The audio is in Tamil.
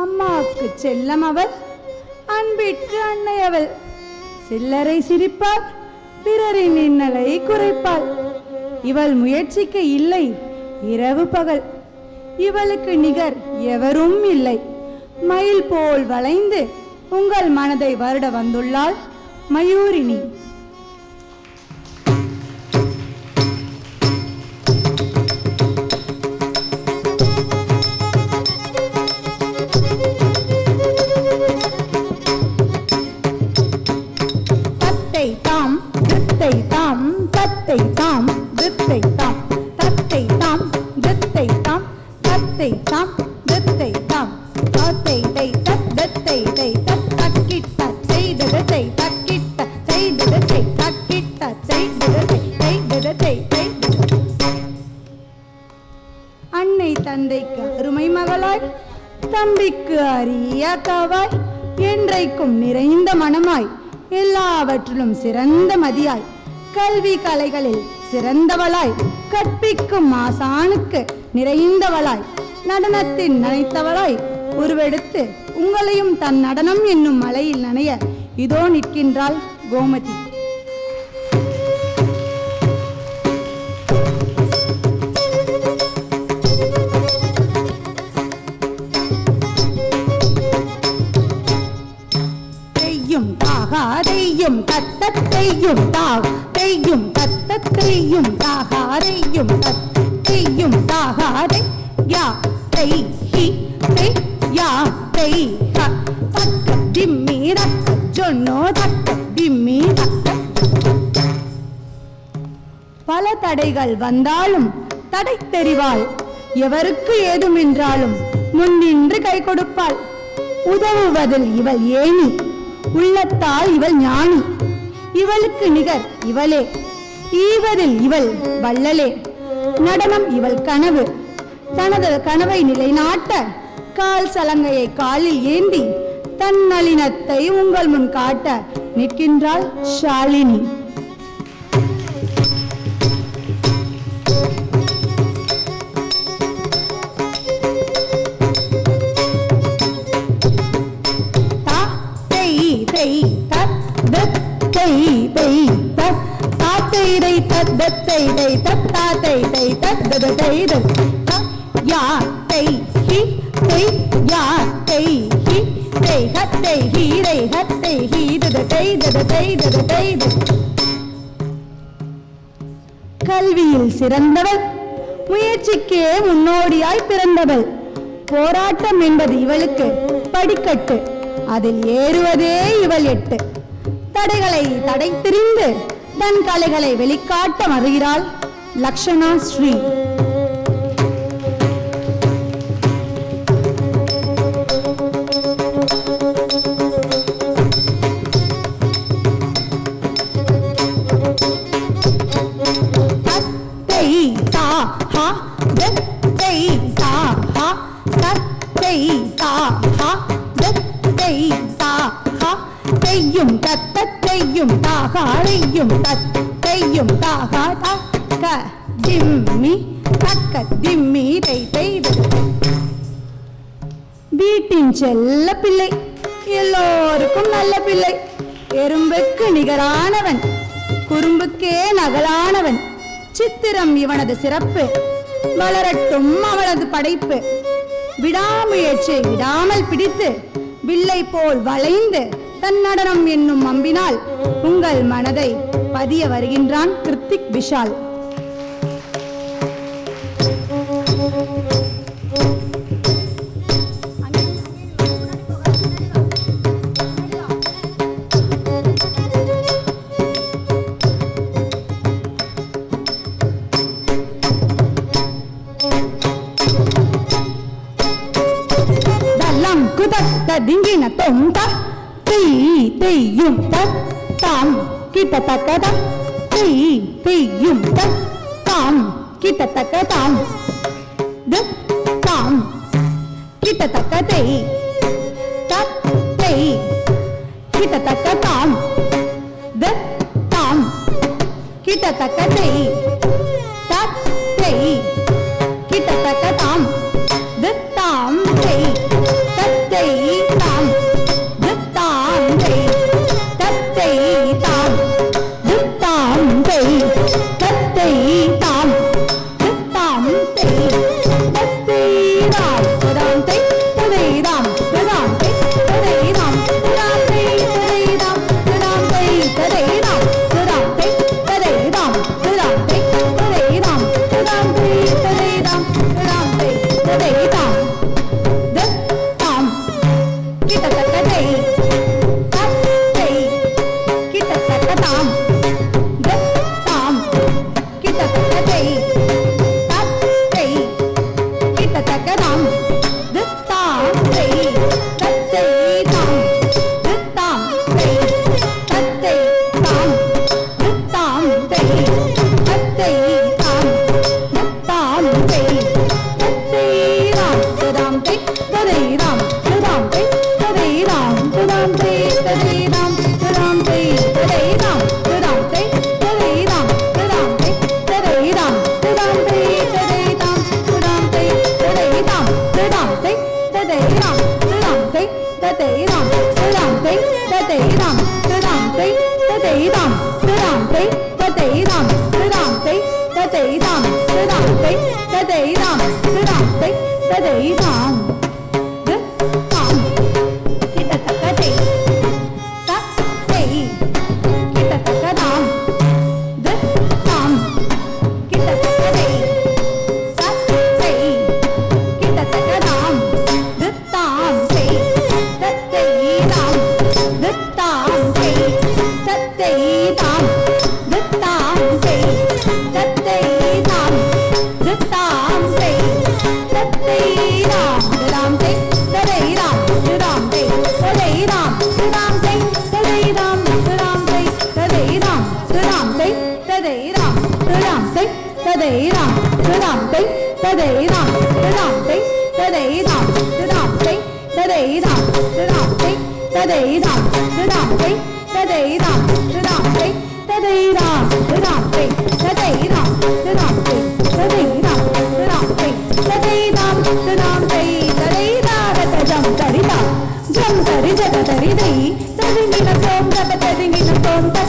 அம்மாவுக்கு செல்லம் அவள், அன்பிற்கு அன்னை அவள். சில்லறை சிரிப்பாள், பிறரின் இன்னலை குறைப்பாள். இவள் முயற்சிக்க இல்லை இரவு பகல். இவளுக்கு நிகர் எவரும் இல்லை. மயில் போல் வளைந்து உங்கள் மனதை வருட வந்துள்ளாள் மயூரினி. அன்னை தந்தைக்கு அருமை மகளாய், தம்பிக்கு அரிய அக்காவாய், என்றைக்கும் நிறைந்த மனமாய், எல்லாவற்றிலும் சிறந்த மதியாய், கல்வி கலைகளில் சிறந்தவளாய், கற்பிக்கும் ஆசானுக்கு நிறைந்தவளாய், நடனத்தின் நனைத்தவளாய் உருவெடுத்து உங்களையும் தன் நடனம் என்னும் மலையில் நனைய இதோ நிற்கின்றாள் கோமதி. தெய்யும் தத்தத்தையும் தாக் தெய்யும் தத்தத்தையும் தாகாரையும் தத்தையும் தாகாரை யா தை ஹி தை யா தை ஹ தக்க திம்மி ரக்க ஜொன்னோ தக்க திம்மி தக்க. பல தடைகள் வந்தாலும் தடை தெரிவாள். எவருக்கு ஏதுமென்றாலும் முன்னின்று கை கொடுப்பாள். உதவுவதில் இவள் ஏணி, உள்ளத்தால் இவள் ஞானி. இவளுக்கு நிகர் இவளே, ஈவதில் இவள் வள்ளலே. நடனம் இவள் கனவு. தனது கனவை நிலைநாட்ட கால் சலங்கையை காலில் ஏந்தி தன் நளினத்தை உங்கள் முன் காட்ட நிற்கின்றாள் ஷாலினி. கல்வியில் சிறந்தவள், முயற்சிக்கே முன்னோடியாய் பிறந்தவள். போராட்டம் என்பது இவளுக்கு படிக்கட்டு, அதில் ஏறுவதே இவள் எட்டு. தடைகளை தடை திரிந்து தன் கலைகளை வெளிக்காட்ட வருகிறாள் லக்ஷணா ஸ்ரீ. தத்தத்தையும் தாகாரையும் தத்தையும் தாகா தக்க திம்மி தக்க திம்மி தை தை. வீட்டின் செல்ல பிள்ளை, எல்லோருக்கும் நல்ல பிள்ளை. எறும்புக்கு நிகரானவன், குறும்புக்கே நகலானவன். சித்திரம் இவனது சிறப்பு, வளரட்டும் அவனது படைப்பு. விடாமுயற்சியை விடாமல் பிடித்து வில்லை போல் வளைந்து தன் நடனம் என்னும் அம்பினால் உங்கள் மனதை பதிய வருகின்றான் கிருத்திக் விஷால். திங்கின தொந்த தீயும் தாம் கிட்டத்தக்கத தீயும் தாம் கிட்டத்தக்க தாம் தாம் கிட்டத்தக்க தெய் கிட்டத்தக்க தாம் தாம் கிட்டத்தக்க தெய் கிட்டத்தக்க தாம் தாம் தெய் தத்தை தாம் தாம் தெய் தத்தை தாம் தாம் தெய் தத்தை தாம் தாம் தெய் தத்தை ராம் தாம் தெய் ததை ராம் தாம் தெய் ததை ராம் தாம் தெய் ததை ராம் தாம் தெய் ததை ராம் தாம் தெய் ததை ராம் தாம் தெய் ததை ராம் தாம் தெய் ததை ராம் தாம் தெய் ததை Ram Jam tari jaga tari dei, tari nina tom, tapa tari nina tom.